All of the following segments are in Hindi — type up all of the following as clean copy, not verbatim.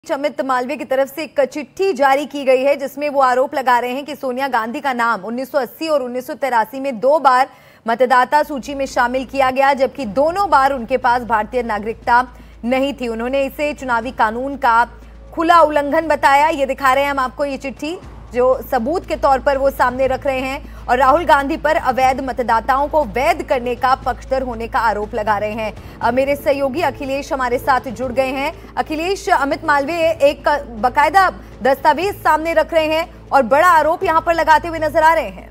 अमित मालवीय की तरफ से एक चिट्ठी जारी की गई है जिसमें वो आरोप लगा रहे हैं कि सोनिया गांधी का नाम 1980 और 1983 में 2 बार मतदाता सूची में शामिल किया गया, जबकि दोनों बार उनके पास भारतीय नागरिकता नहीं थी। उन्होंने इसे चुनावी कानून का खुला उल्लंघन बताया। ये दिखा रहे हैं हम आपको ये चिट्ठी, जो सबूत के तौर पर वो सामने रख रहे हैं और राहुल गांधी पर अवैध मतदाताओं को वैध करने का पक्षधर होने का आरोप लगा रहे हैं। मेरे सहयोगी अखिलेश हमारे साथ जुड़ गए हैं। अखिलेश, अमित मालवीय एक बकायदा दस्तावेज सामने रख रहे हैं और बड़ा आरोप यहां पर लगाते हुए नजर आ रहे हैं।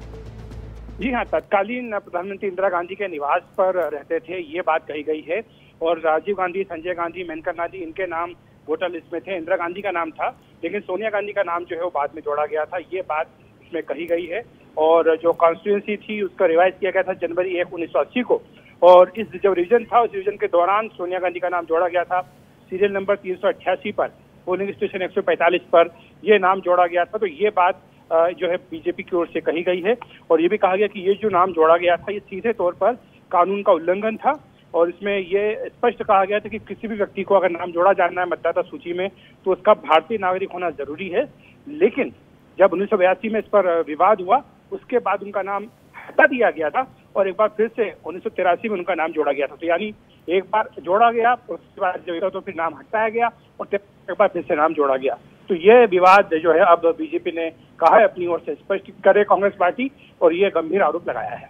जी हाँ, तत्कालीन प्रधानमंत्री इंदिरा गांधी के निवास पर रहते थे, ये बात कही गई है। और राजीव गांधी, संजय गांधी, मेनका गांधी, इनके नाम वोटर लिस्ट में थे। इंदिरा गांधी का नाम था, लेकिन सोनिया गांधी का नाम जो है वो बाद में जोड़ा गया था, ये बात इसमें कही गई है। और जो कॉन्स्टिट्यूंसी थी उसका रिवाइज किया गया था जनवरी 1, 1980 को। और इस जो रिवीजन था, उस रिवीजन के दौरान सोनिया गांधी का नाम जोड़ा गया था। सीरियल नंबर 388 पर, पोलिंग स्टेशन 145 पर ये नाम जोड़ा गया था। तो ये बात जो है बीजेपी की ओर से कही गई है। और ये भी कहा गया कि ये जो नाम जोड़ा गया था, ये सीधे तौर पर कानून का उल्लंघन था। और इसमें ये स्पष्ट कहा गया था कि किसी भी व्यक्ति को अगर नाम जोड़ा जाना है मतदाता सूची में, तो उसका भारतीय नागरिक होना जरूरी है। लेकिन जब 1982 में इस पर विवाद हुआ, उसके बाद उनका नाम हटा दिया गया था और एक बार फिर से 1983 में उनका नाम जोड़ा गया था। तो यानी एक बार जोड़ा गया, उसके बाद जो तो फिर नाम हटाया गया और एक बार फिर से नाम जोड़ा गया। तो ये विवाद जो है अब बीजेपी ने कहा है अपनी ओर से स्पष्ट करे कांग्रेस पार्टी, और ये गंभीर आरोप लगाया है।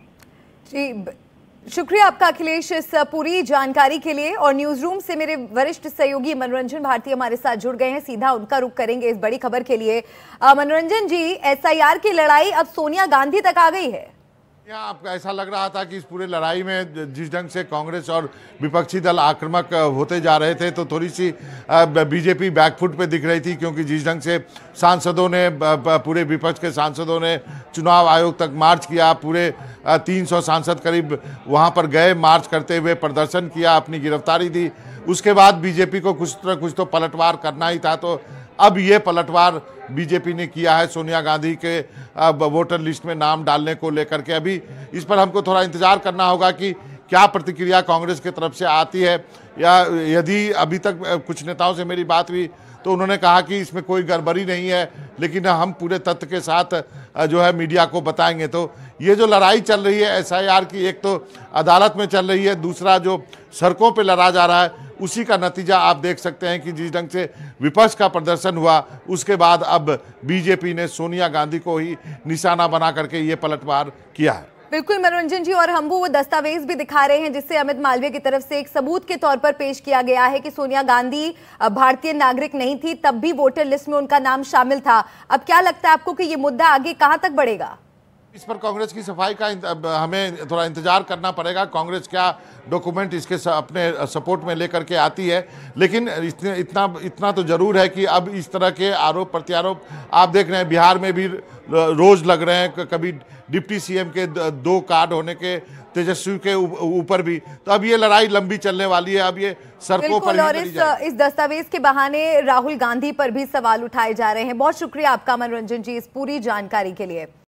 जी, शुक्रिया आपका अखिलेश इस पूरी जानकारी के लिए। और न्यूज रूम से मेरे वरिष्ठ सहयोगी मनोरंजन भारती हमारे साथ जुड़ गए हैं, सीधा उनका रुख करेंगे इस बड़ी खबर के लिए। मनोरंजन जी, एसआईआर की लड़ाई अब सोनिया गांधी तक आ गई है। आपको ऐसा लग रहा था कि इस पूरे लड़ाई में जिस ढंग से कांग्रेस और विपक्षी दल आक्रामक होते जा रहे थे, तो थोड़ी सी बीजेपी बैकफुट पे दिख रही थी, क्योंकि जिस ढंग से सांसदों ने, पूरे विपक्ष के सांसदों ने चुनाव आयोग तक मार्च किया, पूरे 300 सांसद करीब वहां पर गए, मार्च करते हुए प्रदर्शन किया, अपनी गिरफ्तारी दी। उसके बाद बीजेपी को कुछ तो पलटवार करना ही था। तो अब ये पलटवार बीजेपी ने किया है सोनिया गांधी के वोटर लिस्ट में नाम डालने को लेकर के। अभी इस पर हमको थोड़ा इंतजार करना होगा कि क्या प्रतिक्रिया कांग्रेस की तरफ से आती है, या यदि अभी तक कुछ नेताओं से मेरी बात हुई तो उन्होंने कहा कि इसमें कोई गड़बड़ी नहीं है, लेकिन हम पूरे तथ्य के साथ जो है मीडिया को बताएंगे। तो ये जो लड़ाई चल रही है एसआईआर की, एक तो अदालत में चल रही है, दूसरा जो सड़कों पे लड़ा जा रहा है, उसी का नतीजा आप देख सकते हैं कि जिस ढंग से विपक्ष का प्रदर्शन हुआ, उसके बाद अब बीजेपी ने सोनिया गांधी को ही निशाना बना करके ये पलटवार किया है। बिल्कुल मनोरंजन जी, और हम वो दस्तावेज भी दिखा रहे हैं जिससे अमित मालवीय की तरफ से एक सबूत के तौर पर पेश किया गया है कि सोनिया गांधी भारतीय नागरिक नहीं थी, तब भी वोटर लिस्ट में उनका नाम शामिल था। अब क्या लगता है आपको कि ये मुद्दा आगे कहां तक बढ़ेगा? इस पर कांग्रेस की सफाई का हमें थोड़ा इंतजार करना पड़ेगा। कांग्रेस क्या डॉक्यूमेंट इसके अपने सपोर्ट में लेकर के आती है, लेकिन इतना तो जरूर है कि अब इस तरह के आरोप प्रत्यारोप आप देख रहे हैं, बिहार में भी रोज लग रहे हैं। कभी डिप्टी सीएम के 2 कार्ड होने के, तेजस्वी के ऊपर भी। तो अब ये लड़ाई लंबी चलने वाली है, अब ये सड़कों पर और इस दस्तावेज के बहाने राहुल गांधी पर भी सवाल उठाए जा रहे हैं। बहुत शुक्रिया आपका मनोरंजन जी इस पूरी जानकारी के लिए।